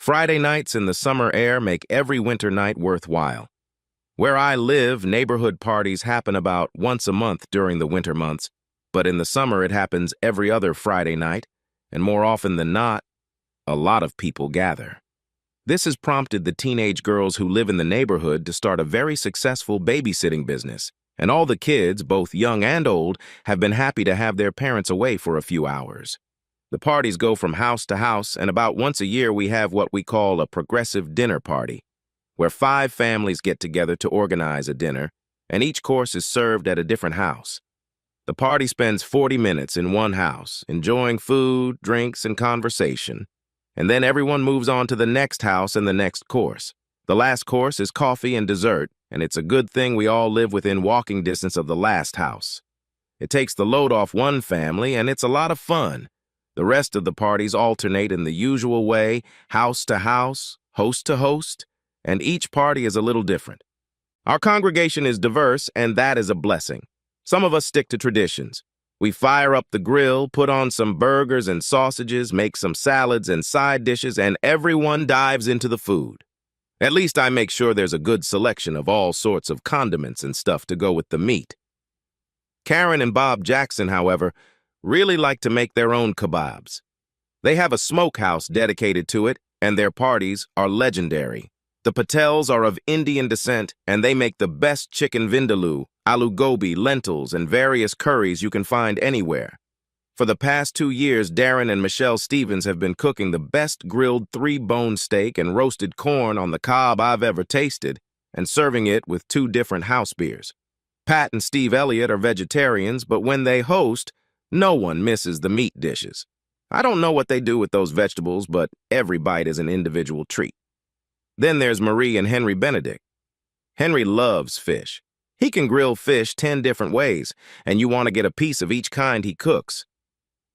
Friday nights in the summer air make every winter night worthwhile. Where I live, neighborhood parties happen about once a month during the winter months, but in the summer it happens every other Friday night, and more often than not, a lot of people gather. This has prompted the teenage girls who live in the neighborhood to start a very successful babysitting business, and all the kids, both young and old, have been happy to have their parents away for a few hours. The parties go from house to house, and about once a year we have what we call a progressive dinner party, where 5 families get together to organize a dinner, and each course is served at a different house. The party spends 40 minutes in one house, enjoying food, drinks, and conversation, and then everyone moves on to the next house and the next course. The last course is coffee and dessert, and it's a good thing we all live within walking distance of the last house. It takes the load off one family, and it's a lot of fun. The rest of the parties alternate in the usual way, house to house, host to host, and each party is a little different. Our congregation is diverse, and that is a blessing. Some of us stick to traditions. We fire up the grill, put on some burgers and sausages, make some salads and side dishes, and everyone dives into the food. At least I make sure there's a good selection of all sorts of condiments and stuff to go with the meat. Karen and Bob Jackson, however, really like to make their own kebabs. They have a smokehouse dedicated to it, and their parties are legendary. The Patels are of Indian descent, and they make the best chicken vindaloo, aloo gobi, lentils, and various curries you can find anywhere. For the past 2 years, Darren and Michelle Stevens have been cooking the best grilled 3-bone steak and roasted corn on the cob I've ever tasted, and serving it with 2 different house beers. Pat and Steve Elliott are vegetarians, but when they host, no one misses the meat dishes. I don't know what they do with those vegetables, but every bite is an individual treat. Then there's Marie and Henry Benedict. Henry loves fish. He can grill fish 10 different ways, and you want to get a piece of each kind he cooks.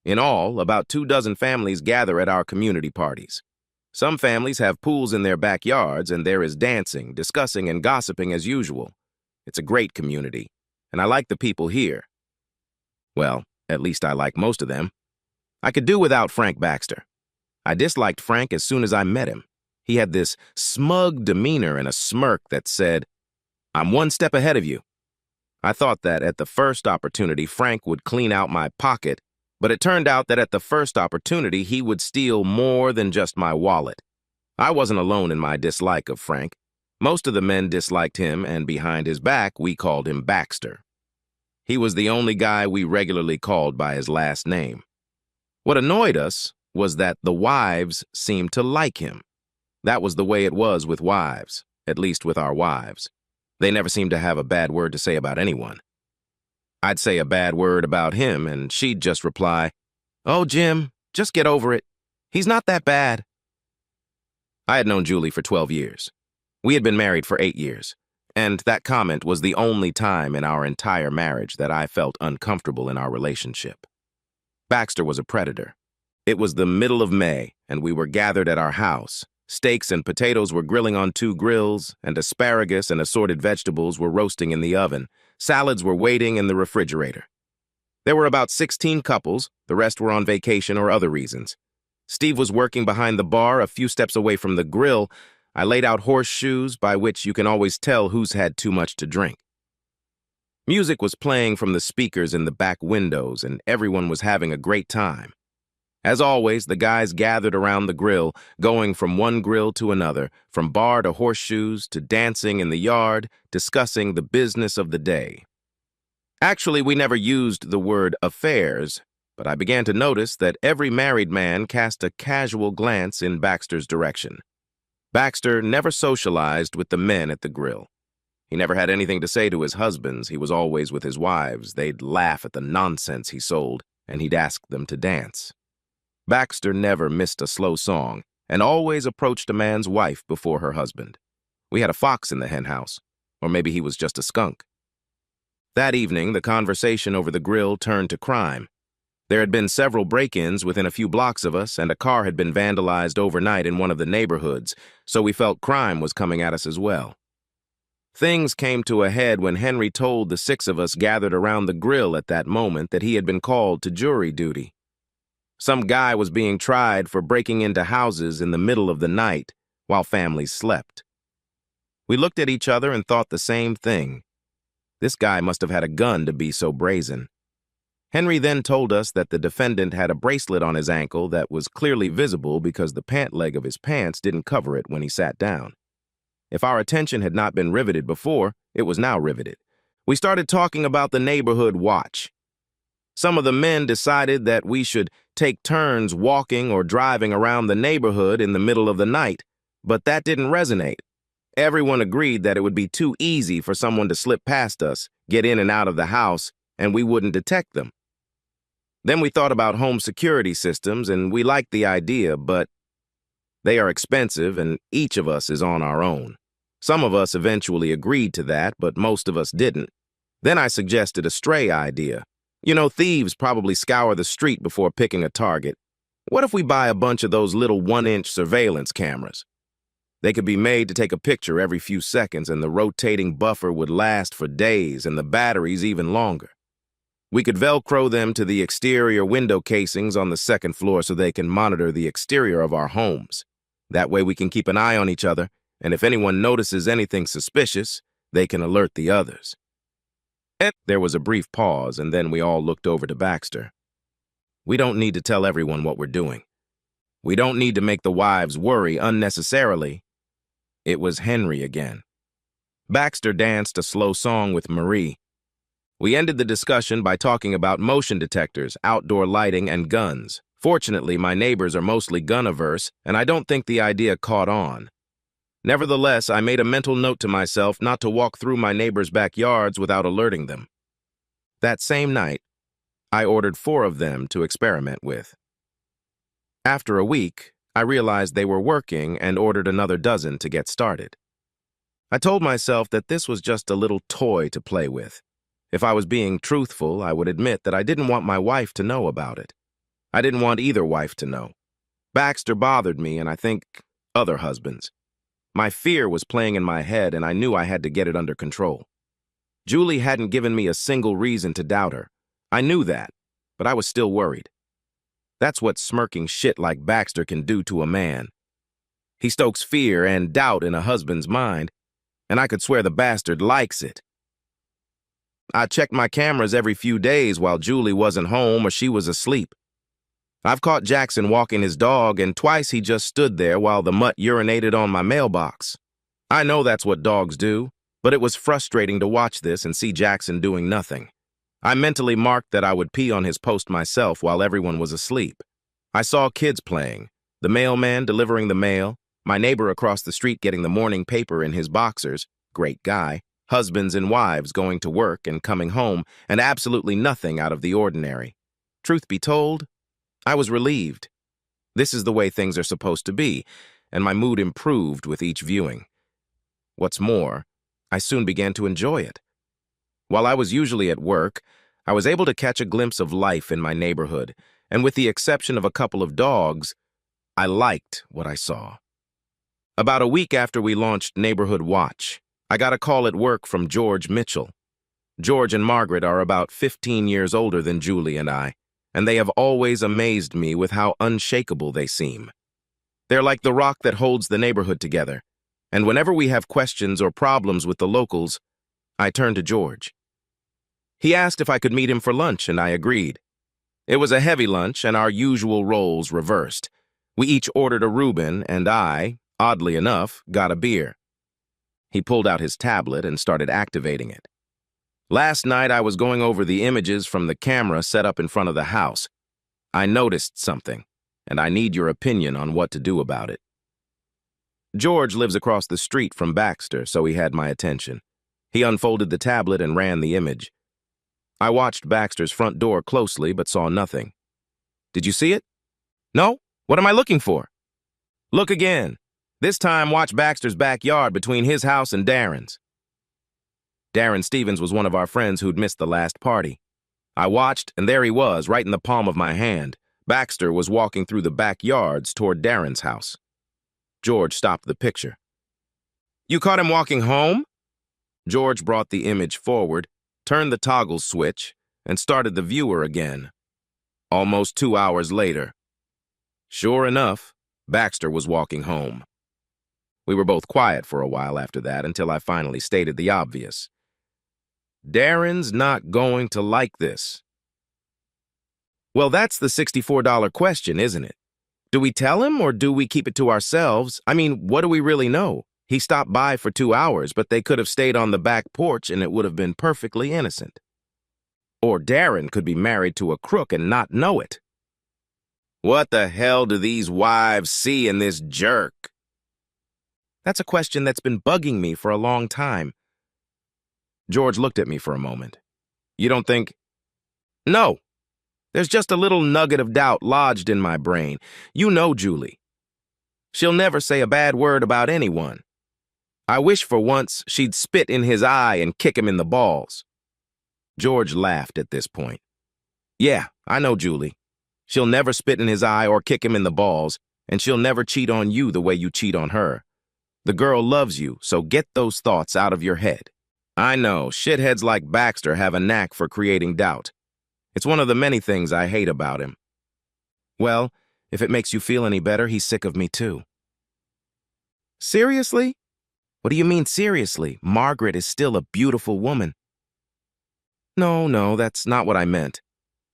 In all, about 24 families gather at our community parties. Some families have pools in their backyards, and there is dancing, discussing, and gossiping as usual. It's a great community, and I like the people here. Well, at least I like most of them. I could do without Frank Baxter. I disliked Frank as soon as I met him. He had this smug demeanor and a smirk that said, "I'm one step ahead of you." I thought that at the first opportunity Frank would clean out my pocket, but it turned out that at the first opportunity he would steal more than just my wallet. I wasn't alone in my dislike of Frank. Most of the men disliked him, and behind his back we called him Baxter. He was the only guy we regularly called by his last name. What annoyed us was that the wives seemed to like him. That was the way it was with wives, at least with our wives. They never seemed to have a bad word to say about anyone. I'd say a bad word about him, and she'd just reply, "Oh, Jim, just get over it. He's not that bad." I had known Julie for 12 years. We had been married for 8 years. And that comment was the only time in our entire marriage that I felt uncomfortable in our relationship. Baxter was a predator. It was the middle of May, and we were gathered at our house. Steaks and potatoes were grilling on 2 grills, and asparagus and assorted vegetables were roasting in the oven. Salads were waiting in the refrigerator. There were about 16 couples. The rest were on vacation or other reasons. Steve was working behind the bar a few steps away from the grill. I laid out horseshoes by which you can always tell who's had too much to drink. Music was playing from the speakers in the back windows, and everyone was having a great time. As always, the guys gathered around the grill, going from one grill to another, from bar to horseshoes to dancing in the yard, discussing the business of the day. Actually, we never used the word affairs, but I began to notice that every married man cast a casual glance in Baxter's direction. Baxter never socialized with the men at the grill. He never had anything to say to his husbands. He was always with his wives. They'd laugh at the nonsense he sold, and he'd ask them to dance. Baxter never missed a slow song, and always approached a man's wife before her husband. We had a fox in the hen house, or maybe he was just a skunk. That evening, the conversation over the grill turned to crime. There had been several break-ins within a few blocks of us, and a car had been vandalized overnight in one of the neighborhoods, so we felt crime was coming at us as well. Things came to a head when Henry told the 6 of us gathered around the grill at that moment that he had been called to jury duty. Some guy was being tried for breaking into houses in the middle of the night while families slept. We looked at each other and thought the same thing. This guy must have had a gun to be so brazen. Henry then told us that the defendant had a bracelet on his ankle that was clearly visible because the pant leg of his pants didn't cover it when he sat down. If our attention had not been riveted before, it was now riveted. We started talking about the neighborhood watch. Some of the men decided that we should take turns walking or driving around the neighborhood in the middle of the night, but that didn't resonate. Everyone agreed that it would be too easy for someone to slip past us, get in and out of the house, and we wouldn't detect them. Then we thought about home security systems, and we liked the idea, but they are expensive, and each of us is on our own. Some of us eventually agreed to that, but most of us didn't. Then I suggested a stray idea. You know, thieves probably scour the street before picking a target. What if we buy a bunch of those little 1-inch surveillance cameras? They could be made to take a picture every few seconds, and the rotating buffer would last for days, and the batteries even longer. We could Velcro them to the exterior window casings on the second floor so they can monitor the exterior of our homes. That way we can keep an eye on each other, and if anyone notices anything suspicious, they can alert the others. And there was a brief pause, and then we all looked over to Baxter. We don't need to tell everyone what we're doing. We don't need to make the wives worry unnecessarily. It was Henry again. Baxter danced a slow song with Marie. We ended the discussion by talking about motion detectors, outdoor lighting, and guns. Fortunately, my neighbors are mostly gun-averse, and I don't think the idea caught on. Nevertheless, I made a mental note to myself not to walk through my neighbors' backyards without alerting them. That same night, I ordered 4 of them to experiment with. After a week, I realized they were working and ordered another dozen to get started. I told myself that this was just a little toy to play with. If I was being truthful, I would admit that I didn't want my wife to know about it. I didn't want either wife to know. Baxter bothered me, and I think other husbands. My fear was playing in my head, and I knew I had to get it under control. Julie hadn't given me a single reason to doubt her. I knew that, but I was still worried. That's what smirking shit like Baxter can do to a man. He stokes fear and doubt in a husband's mind, and I could swear the bastard likes it. I checked my cameras every few days while Julie wasn't home or she was asleep. I've caught Jackson walking his dog, and twice he just stood there while the mutt urinated on my mailbox. I know that's what dogs do, but it was frustrating to watch this and see Jackson doing nothing. I mentally marked that I would pee on his post myself while everyone was asleep. I saw kids playing, the mailman delivering the mail, my neighbor across the street getting the morning paper in his boxers, great guy, husbands and wives going to work and coming home, and absolutely nothing out of the ordinary. Truth be told, I was relieved. This is the way things are supposed to be, and my mood improved with each viewing. What's more, I soon began to enjoy it. While I was usually at work, I was able to catch a glimpse of life in my neighborhood, and with the exception of a couple of dogs, I liked what I saw. About a week after we launched Neighborhood Watch, I got a call at work from George Mitchell. George and Margaret are about 15 years older than Julie and I, and they have always amazed me with how unshakable they seem. They're like the rock that holds the neighborhood together, and whenever we have questions or problems with the locals, I turn to George. He asked if I could meet him for lunch, and I agreed. It was a heavy lunch, and our usual roles reversed. We each ordered a Reuben, and I, oddly enough, got a beer. He pulled out his tablet and started activating it. Last night, I was going over the images from the camera set up in front of the house. I noticed something, and I need your opinion on what to do about it. George lives across the street from Baxter, so he had my attention. He unfolded the tablet and ran the image. I watched Baxter's front door closely, but saw nothing. Did you see it? No? What am I looking for? Look again. This time, watch Baxter's backyard between his house and Darren's. Darren Stevens was one of our friends who'd missed the last party. I watched, and there he was, right in the palm of my hand. Baxter was walking through the backyards toward Darren's house. George stopped the picture. You caught him walking home? George brought the image forward, turned the toggle switch, and started the viewer again. Almost 2 hours later. Sure enough, Baxter was walking home. We were both quiet for a while after that until I finally stated the obvious. Darren's not going to like this. Well, that's the $64 question, isn't it? Do we tell him or do we keep it to ourselves? I mean, what do we really know? He stopped by for 2 hours, but they could have stayed on the back porch and it would have been perfectly innocent. Or Darren could be married to a crook and not know it. What the hell do these wives see in this jerk? That's a question that's been bugging me for a long time. George looked at me for a moment. You don't think? No. There's just a little nugget of doubt lodged in my brain. You know Julie. She'll never say a bad word about anyone. I wish for once she'd spit in his eye and kick him in the balls. George laughed at this point. Yeah, I know Julie. She'll never spit in his eye or kick him in the balls, and she'll never cheat on you the way you cheat on her. The girl loves you, so get those thoughts out of your head. I know, shitheads like Baxter have a knack for creating doubt. It's one of the many things I hate about him. Well, if it makes you feel any better, he's sick of me too. Seriously? What do you mean seriously? Margaret is still a beautiful woman. No, that's not what I meant.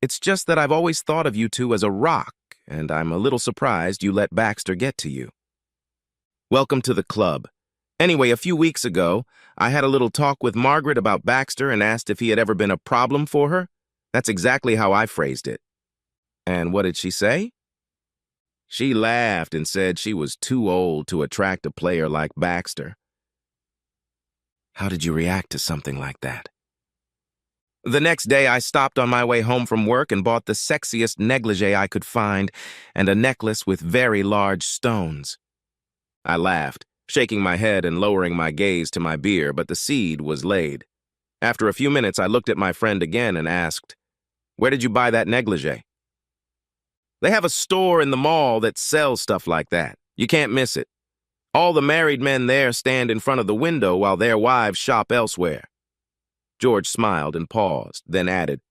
It's just that I've always thought of you two as a rock, and I'm a little surprised you let Baxter get to you. Welcome to the club. Anyway, a few weeks ago, I had a little talk with Margaret about Baxter and asked if he had ever been a problem for her. That's exactly how I phrased it. And what did she say? She laughed and said she was too old to attract a player like Baxter. How did you react to something like that? The next day, I stopped on my way home from work and bought the sexiest negligee I could find and a necklace with very large stones. I laughed, shaking my head and lowering my gaze to my beer, but the seed was laid. After a few minutes, I looked at my friend again and asked, "Where did you buy that negligee?" They have a store in the mall that sells stuff like that. You can't miss it. All the married men there stand in front of the window while their wives shop elsewhere. George smiled and paused, then added,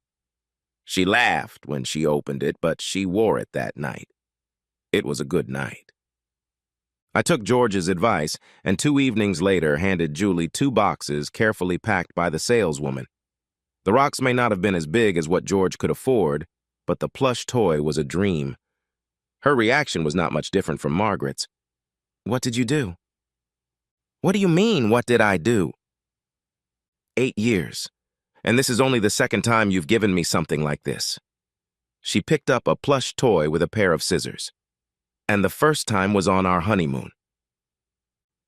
"She laughed when she opened it, but she wore it that night. It was a good night." I took George's advice, and 2 evenings later handed Julie 2 boxes carefully packed by the saleswoman. The rocks may not have been as big as what George could afford, but the plush toy was a dream. Her reaction was not much different from Margaret's. "What did you do?" "What do you mean, what did I do?" 8 years, and this is only the second time you've given me something like this." She picked up a plush toy with a pair of scissors. "And the first time was on our honeymoon.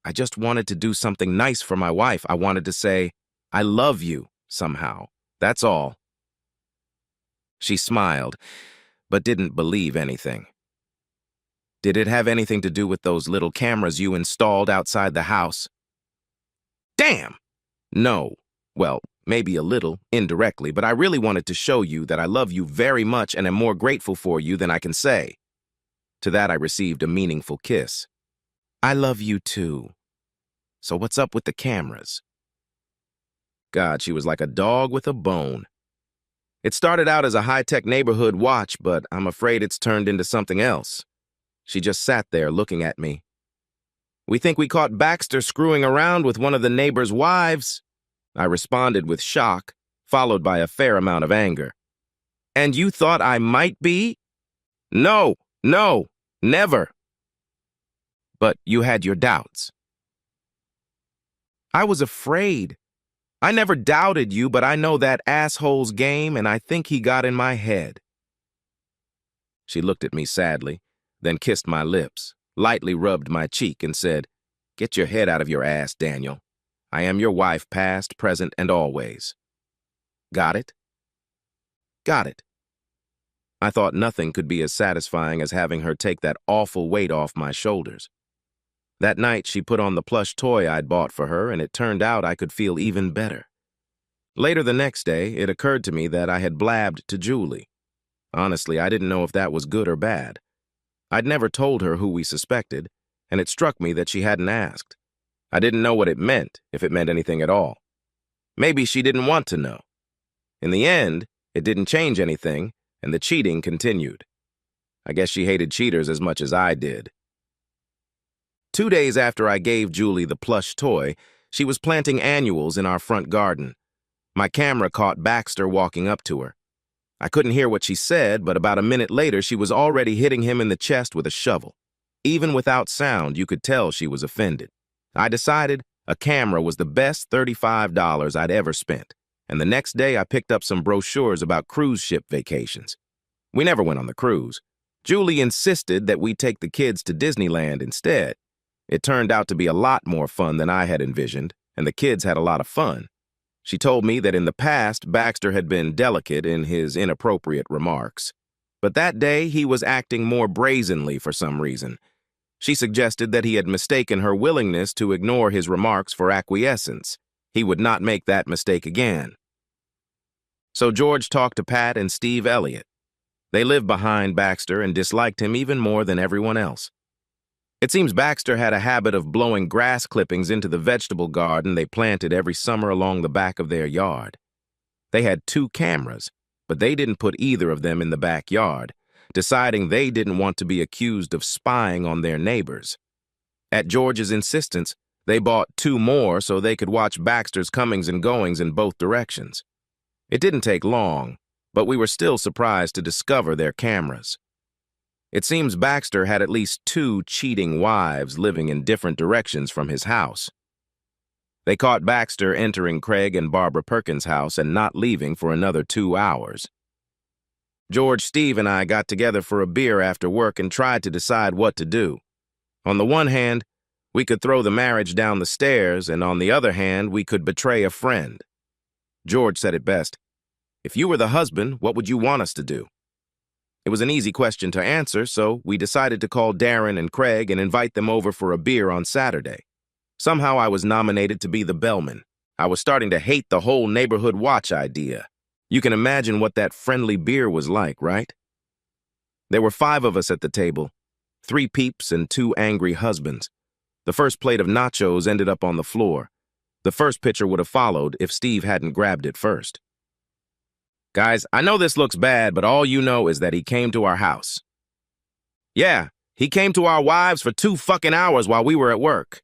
I just wanted to do something nice for my wife. I wanted to say, 'I love you,' somehow. That's all." She smiled, but didn't believe anything. "Did it have anything to do with those little cameras you installed outside the house?" "Damn!" "No. Well, maybe a little, indirectly, but I really wanted to show you that I love you very much and am more grateful for you than I can say." To that I received a meaningful kiss. "I love you too. So what's up with the cameras?" God, she was like a dog with a bone. "It started out as a high-tech neighborhood watch, but I'm afraid it's turned into something else." She just sat there looking at me. "We think we caught Baxter screwing around with one of the neighbors' wives." I responded with shock, followed by a fair amount of anger. "And you thought I might be?" No, never." "But you had your doubts." "I was afraid. I never doubted you, but I know that asshole's game, and I think he got in my head." She looked at me sadly, then kissed my lips, lightly rubbed my cheek, and said, "Get your head out of your ass, Daniel. I am your wife, past, present, and always." Got it? Got it. I thought nothing could be as satisfying as having her take that awful weight off my shoulders. That night, she put on the plush toy I'd bought for her, and it turned out I could feel even better. Later the next day, it occurred to me that I had blabbed to Julie. Honestly, I didn't know if that was good or bad. I'd never told her who we suspected, and it struck me that she hadn't asked. I didn't know what it meant, if it meant anything at all. Maybe she didn't want to know. In the end, it didn't change anything, and the cheating continued. I guess she hated cheaters as much as I did. 2 days after I gave Julie the plush toy, she was planting annuals in our front garden. My camera caught Baxter walking up to her. I couldn't hear what she said, but about a minute later, she was already hitting him in the chest with a shovel. Even without sound, you could tell she was offended. I decided a camera was the best $35 I'd ever spent, and the next day I picked up some brochures about cruise ship vacations. We never went on the cruise. Julie insisted that we take the kids to Disneyland instead. It turned out to be a lot more fun than I had envisioned, and the kids had a lot of fun. She told me that in the past, Baxter had been delicate in his inappropriate remarks. But that day, he was acting more brazenly for some reason. She suggested that he had mistaken her willingness to ignore his remarks for acquiescence. He would not make that mistake again. So George talked to Pat and Steve Elliott. They lived behind Baxter and disliked him even more than everyone else. It seems Baxter had a habit of blowing grass clippings into the vegetable garden they planted every summer along the back of their yard. They had 2 cameras, but they didn't put either of them in the backyard, deciding they didn't want to be accused of spying on their neighbors. At George's insistence, they bought 2 more so they could watch Baxter's comings and goings in both directions. It didn't take long, but we were still surprised to discover their cameras. It seems Baxter had at least 2 cheating wives living in different directions from his house. They caught Baxter entering Craig and Barbara Perkins' house and not leaving for another 2 hours. George, Steve, and I got together for a beer after work and tried to decide what to do. On the one hand, we could throw the marriage down the stairs, and on the other hand, we could betray a friend. George said it best. If you were the husband, what would you want us to do? It was an easy question to answer, so we decided to call Darren and Craig and invite them over for a beer on Saturday. Somehow I was nominated to be the bellman. I was starting to hate the whole neighborhood watch idea. You can imagine what that friendly beer was like, right? There were 5 of us at the table, 3 peeps and 2 angry husbands. The first plate of nachos ended up on the floor. The first pitcher would have followed if Steve hadn't grabbed it first. Guys, I know this looks bad, but all you know is that he came to our house. Yeah, he came to our wives for 2 fucking hours while we were at work.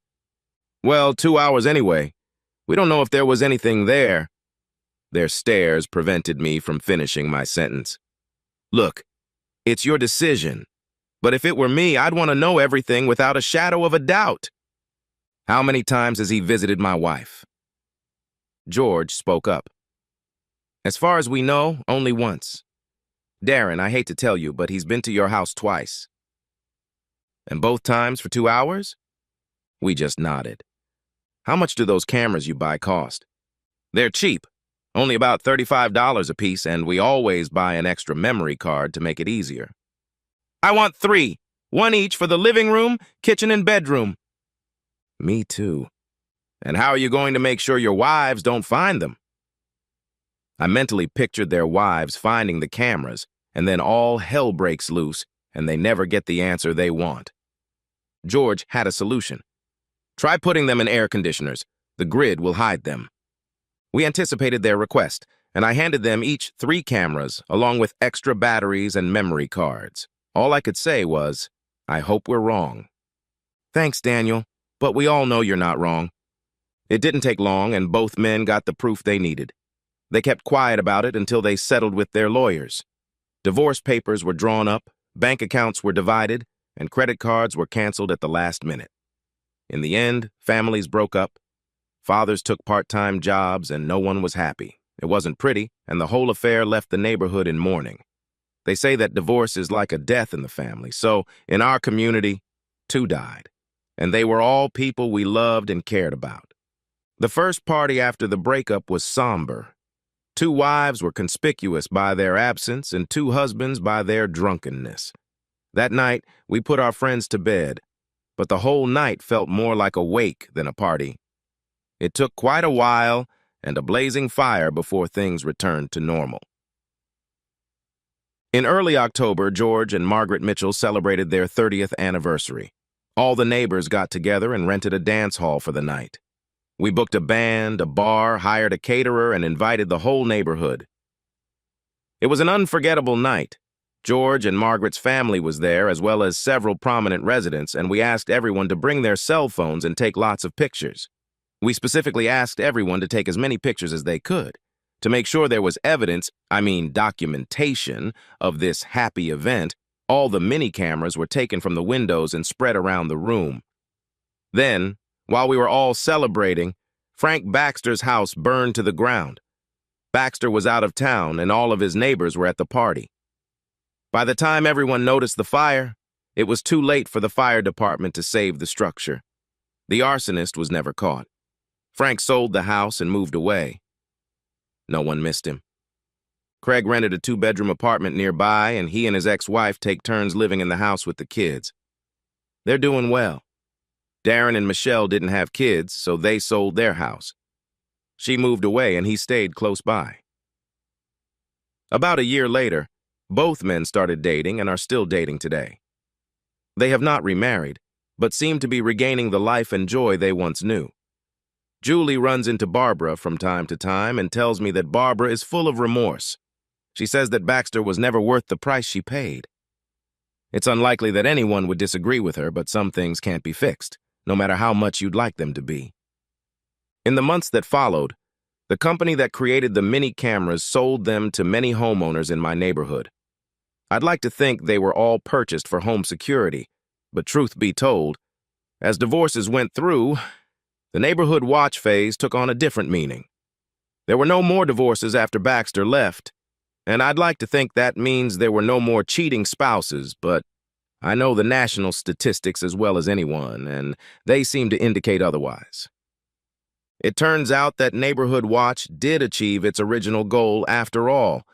Well, 2 hours anyway. We don't know if there was anything there. Their stares prevented me from finishing my sentence. Look, it's your decision. But if it were me, I'd want to know everything without a shadow of a doubt. How many times has he visited my wife? George spoke up. As far as we know, only once. Darren, I hate to tell you, but he's been to your house twice. And both times for 2 hours? We just nodded. How much do those cameras you buy cost? They're cheap, only about $35 a piece, and we always buy an extra memory card to make it easier. I want 3, 1 each for the living room, kitchen, and bedroom. Me too. And how are you going to make sure your wives don't find them? I mentally pictured their wives finding the cameras, and then all hell breaks loose, and they never get the answer they want. George had a solution. Try putting them in air conditioners. The grid will hide them. We anticipated their request, and I handed them each 3 cameras, along with extra batteries and memory cards. All I could say was, I hope we're wrong. Thanks, Daniel, but we all know you're not wrong. It didn't take long, and both men got the proof they needed. They kept quiet about it until they settled with their lawyers. Divorce papers were drawn up, bank accounts were divided, and credit cards were canceled at the last minute. In the end, families broke up. Fathers took part-time jobs, and no one was happy. It wasn't pretty, and the whole affair left the neighborhood in mourning. They say that divorce is like a death in the family, so in our community, 2 died. And they were all people we loved and cared about. The first party after the breakup was somber. 2 wives were conspicuous by their absence and 2 husbands by their drunkenness. That night, we put our friends to bed, but the whole night felt more like a wake than a party. It took quite a while and a blazing fire before things returned to normal. In early October, George and Margaret Mitchell celebrated their 30th anniversary. All the neighbors got together and rented a dance hall for the night. We booked a band, a bar, hired a caterer, and invited the whole neighborhood. It was an unforgettable night. George and Margaret's family was there, as well as several prominent residents, and we asked everyone to bring their cell phones and take lots of pictures. We specifically asked everyone to take as many pictures as they could. To make sure there was evidence, documentation, of this happy event, all the mini cameras were taken from the windows and spread around the room. Then, while we were all celebrating, Frank Baxter's house burned to the ground. Baxter was out of town, and all of his neighbors were at the party. By the time everyone noticed the fire, it was too late for the fire department to save the structure. The arsonist was never caught. Frank sold the house and moved away. No one missed him. Craig rented a 2-bedroom apartment nearby, and he and his ex-wife take turns living in the house with the kids. They're doing well. Darren and Michelle didn't have kids, so they sold their house. She moved away, and he stayed close by. About a year later, both men started dating and are still dating today. They have not remarried, but seem to be regaining the life and joy they once knew. Julie runs into Barbara from time to time and tells me that Barbara is full of remorse. She says that Baxter was never worth the price she paid. It's unlikely that anyone would disagree with her, but some things can't be fixed, no matter how much you'd like them to be. In the months that followed, the company that created the mini cameras sold them to many homeowners in my neighborhood. I'd like to think they were all purchased for home security, but truth be told, as divorces went through, the neighborhood watch phase took on a different meaning. There were no more divorces after Baxter left, and I'd like to think that means there were no more cheating spouses, but I know the national statistics as well as anyone, and they seem to indicate otherwise. It turns out that Neighborhood Watch did achieve its original goal after all.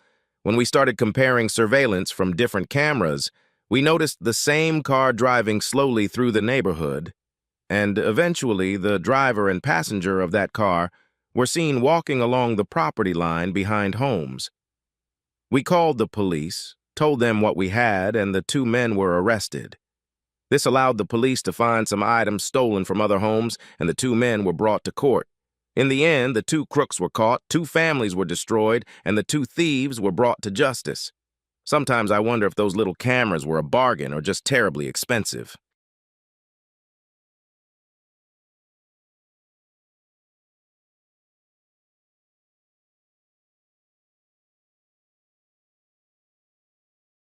When we started comparing surveillance from different cameras, we noticed the same car driving slowly through the neighborhood, and eventually the driver and passenger of that car were seen walking along the property line behind homes. We called the police, told them what we had, and the 2 men were arrested. This allowed the police to find some items stolen from other homes, and the 2 men were brought to court. In the end, the 2 crooks were caught, 2 families were destroyed, and the 2 thieves were brought to justice. Sometimes I wonder if those little cameras were a bargain or just terribly expensive.